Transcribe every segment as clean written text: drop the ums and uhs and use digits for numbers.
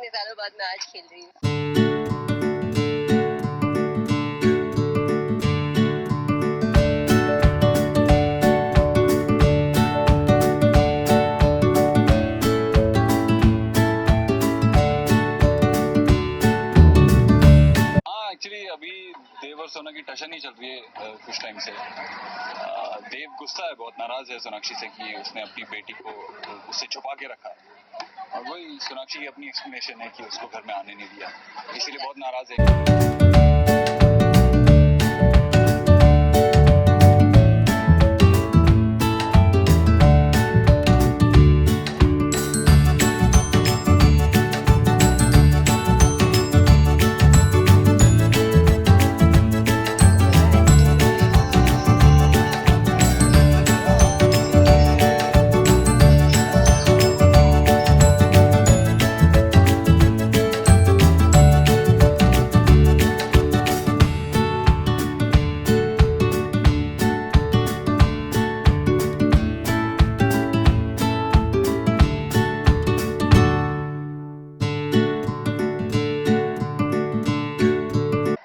इतने सालों बाद मैं आज खेल रही हूँ। एक्चुअली अभी देव और सोना की टशन ही चल रही है कुछ टाइम से। देव गुस्सा है, बहुत नाराज है सोनाक्षी से कि उसने अपनी बेटी को उससे छुपा के रखा, और वही सोनाक्षी की अपनी एक्सप्लेनेशन है कि उसको घर में आने नहीं दिया, इसीलिए बहुत नाराज है।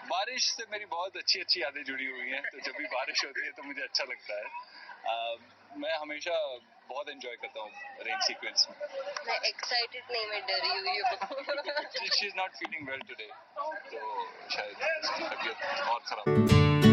बारिश से मेरी बहुत अच्छी अच्छी यादें जुड़ी हुई हैं, तो जब भी बारिश होती है तो मुझे अच्छा लगता है। मैं हमेशा बहुत एंजॉय करता हूँ रेन सीक्वेंस में। मैं एक्साइटेड नहीं, मैं डरी हुई हूँ। She is not feeling well today, तो शायद तबीयत और खराब।